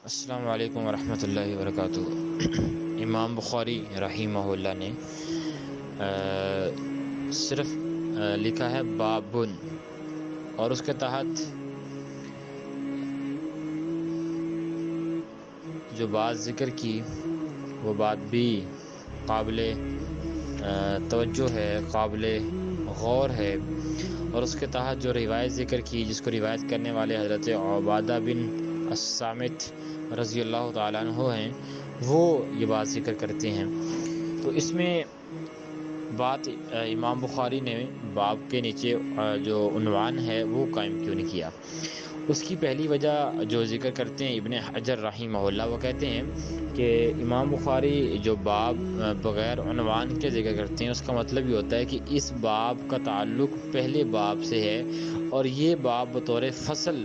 السلام علیکم ورحمۃ اللہ وبرکاتہ۔ امام بخاری رحمہ اللہ نے صرف لکھا ہے بابن، اور اس کے تحت جو بات ذکر کی وہ بات بھی قابل توجہ ہے، قابل غور ہے، اور اس کے تحت جو روایت ذکر کی، جس کو روایت کرنے والے حضرت عبادہ بن الصامت رضی اللہ تعالیٰ عنہ ہیں، وہ یہ بات ذکر کرتے ہیں۔ تو اس میں بات امام بخاری نے باب کے نیچے جو عنوان ہے وہ قائم کیوں نہیں کیا؟ اس کی پہلی وجہ جو ذکر کرتے ہیں ابن حجر رحمہ اللہ، وہ کہتے ہیں کہ امام بخاری جو باب بغیر عنوان کے ذکر کرتے ہیں، اس کا مطلب یہ ہوتا ہے کہ اس باب کا تعلق پہلے باب سے ہے، اور یہ باب بطور فصل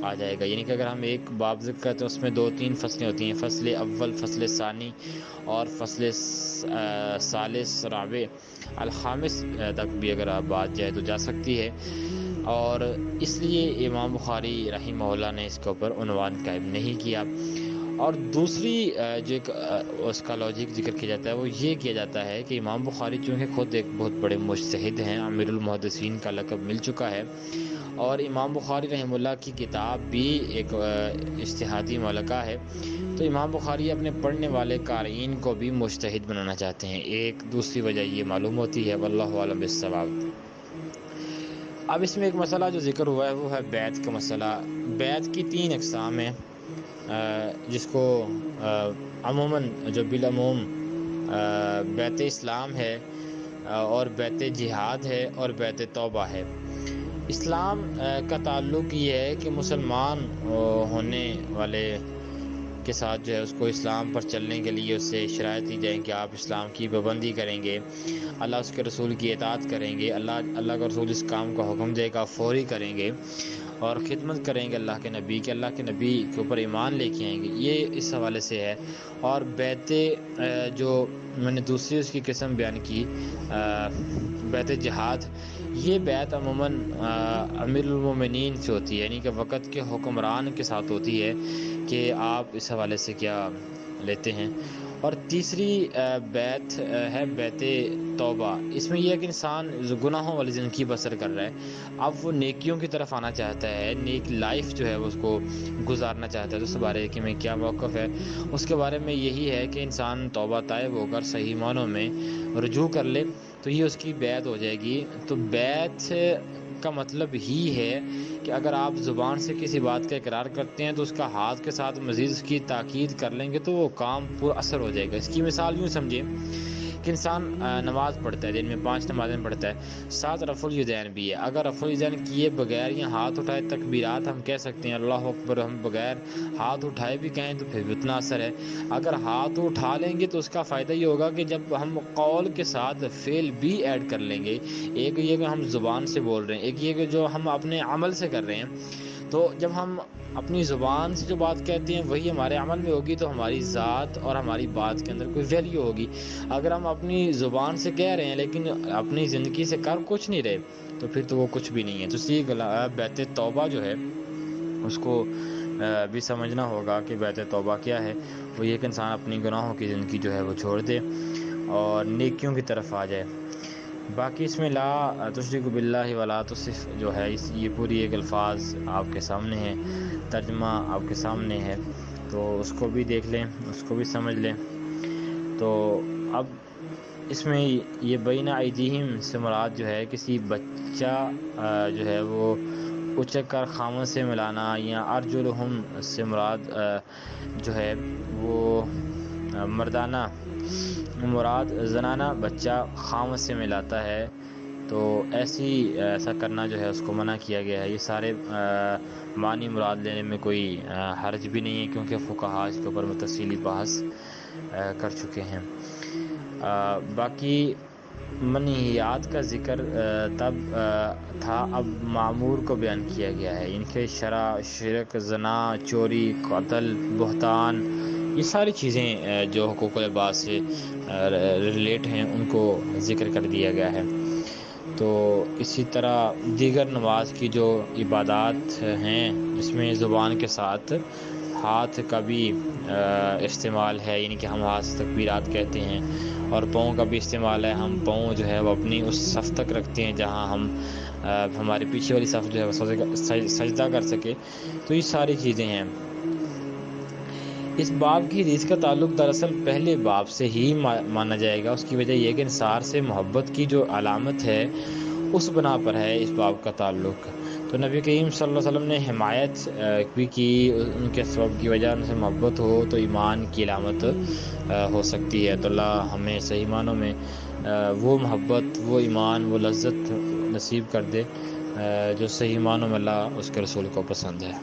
آ جائے گا۔ یعنی کہ اگر ہم ایک باب ذکر کرتے ہیں، اس میں 2-3 فصلیں ہوتی ہیں، فصل اول، فصل ثانی اور فصل ثالث، رابع، الخامس تک بھی اگر آپ بات جائے تو جا سکتی ہے، اور اس لیے امام بخاری رحمہ اللہ نے اس کے اوپر عنوان قائم نہیں کیا۔ اور دوسری جو ایک اس کا لاجک ذکر کیا جاتا ہے وہ یہ کیا جاتا ہے کہ امام بخاری چونکہ خود ایک بہت بڑے مجتہد ہیں، امیر المحدثین کا لقب مل چکا ہے، اور امام بخاری رحمہ اللہ کی کتاب بھی ایک اجتہادی ملکہ ہے، تو امام بخاری اپنے پڑھنے والے قارئین کو بھی مجتہد بنانا چاہتے ہیں۔ ایک دوسری وجہ یہ معلوم ہوتی ہے، واللہ اعلم بالصواب۔ اب اس میں ایک مسئلہ جو ذکر ہوا ہے وہ ہے بیعت کا مسئلہ۔ بیعت کی 3 اقسام ہیں، جس کو عموماً جو بالعموم بیعت اسلام ہے، اور بیعت جہاد ہے، اور بیعت توبہ ہے۔ اسلام کا تعلق یہ ہے کہ مسلمان ہونے والے کے ساتھ جو ہے اس کو اسلام پر چلنے کے لیے اس سے شرائط دی جائیں کہ آپ اسلام کی پابندی کریں گے، اللہ اس کے رسول کی اطاعت کریں گے، اللہ کا رسول اس کام کا حکم دے گا فوری کریں گے، اور خدمت کریں گے اللہ کے نبی کی، اللہ کے نبی کے اوپر ایمان لے کے آئیں گے۔ یہ اس حوالے سے ہے۔ اور بیعت جو میں نے دوسری اس کی قسم بیان کی، بیعت جہاد، یہ بیعت عموماً امیر المومنین سے ہوتی ہے، یعنی کہ وقت کے حکمران کے ساتھ ہوتی ہے کہ آپ اس حوالے سے کیا لیتے ہیں۔ اور تیسری بیعت ہے بیعت توبہ۔ اس میں یہ ہے کہ انسان گناہوں والی زندگی بسر کر رہا ہے، اب وہ نیکیوں کی طرف آنا چاہتا ہے، نیک لائف جو ہے اس کو گزارنا چاہتا ہے، تو اس بارے کہ میں کیا موقف ہے، اس کے بارے میں یہی ہے کہ انسان توبہ طائب ہو کر صحیح معنوں میں رجوع کر لے، تو یہ اس کی بیعت ہو جائے گی۔ تو بیعت کا مطلب ہی ہے کہ اگر آپ زبان سے کسی بات کا اقرار کرتے ہیں تو اس کا ہاتھ کے ساتھ مزید اس کی تاکید کر لیں گے تو وہ کام پر اثر ہو جائے گا۔ اس کی مثال یوں سمجھیں کہ انسان نماز پڑھتا ہے، دن میں 5 نمازیں پڑھتا ہے، ساتھ رفع الیدین بھی ہے۔ اگر رفع الیدین کیے بغیر یا ہاتھ اٹھائے تکبیرات ہم کہہ سکتے ہیں اللہ اکبر، ہم بغیر ہاتھ اٹھائے بھی کہیں تو پھر بھی اتنا اثر ہے۔ اگر ہاتھ اٹھا لیں گے تو اس کا فائدہ یہ ہوگا کہ جب ہم قول کے ساتھ فعل بھی ایڈ کر لیں گے، ایک یہ کہ ہم زبان سے بول رہے ہیں، ایک یہ کہ جو ہم اپنے عمل سے کر رہے ہیں، تو جب ہم اپنی زبان سے جو بات کہتے ہیں وہی ہمارے عمل میں ہوگی تو ہماری ذات اور ہماری بات کے اندر کوئی ویلیو ہوگی۔ اگر ہم اپنی زبان سے کہہ رہے ہیں لیکن اپنی زندگی سے کر کچھ نہیں رہے تو پھر تو وہ کچھ بھی نہیں ہے۔ تو اسی بیعت توبہ جو ہے اس کو بھی سمجھنا ہوگا کہ بیعت توبہ کیا ہے۔ وہ یہ کہ انسان اپنی گناہوں کی زندگی جو ہے وہ چھوڑ دے اور نیکیوں کی طرف آ جائے۔ باقی اس میں لا تشرک باللہ ولا تصف جو ہے، یہ پوری ایک الفاظ آپ کے سامنے ہے، ترجمہ آپ کے سامنے ہے، تو اس کو بھی دیکھ لیں، اس کو بھی سمجھ لیں۔ تو اب اس میں یہ بین ایدیہم سے مراد جو ہے کسی بچہ جو ہے وہ اچک کر خامن سے ملانا، یا ارجلہم سے مراد جو ہے وہ مردانہ مراد زنانہ بچہ خامن سے ملاتا ہے، تو ایسا کرنا جو ہے اس کو منع کیا گیا ہے۔ یہ سارے معنی مراد لینے میں کوئی حرج بھی نہیں ہے، کیونکہ فقہاء اس کے اوپر تفصیلی بحث کر چکے ہیں۔ باقی منہیات کا ذکر تب تھا، اب معمور کو بیان کیا گیا ہے، ان کے شرک، زنا، چوری، قتل، بہتان، یہ ساری چیزیں جو حقوق العباد سے ریلیٹ ہیں ان کو ذکر کر دیا گیا ہے۔ تو اسی طرح دیگر نماز کی جو عبادات ہیں جس میں زبان کے ساتھ ہاتھ کا بھی استعمال ہے، یعنی کہ ہم ہاتھ سے تکبیرات کہتے ہیں، اور پاؤں کا بھی استعمال ہے، ہم پاؤں جو ہے وہ اپنی اس صف تک رکھتے ہیں جہاں ہم ہمارے پیچھے والی صف جو ہے وہ سجدہ کر سکے. تو یہ ساری چیزیں ہیں. اس باب کی حدیث کا تعلق دراصل پہلے باب سے ہی مانا جائے گا. اس کی وجہ یہ کہ انصار سے محبت کی جو علامت ہے اس بنا پر ہے اس باب کا تعلق. تو نبی کریم صلی اللہ علیہ وسلم نے حمایت بھی کی، ان کے سبب کی وجہ ان سے محبت ہو تو ایمان کی علامت ہو سکتی ہے. تو اللہ ہمیں صحیح معنوں میں وہ محبت، وہ ایمان، وہ لذت نصیب کر دے جو صحیح معنوں میں اللہ اس کے رسول کو پسند ہے.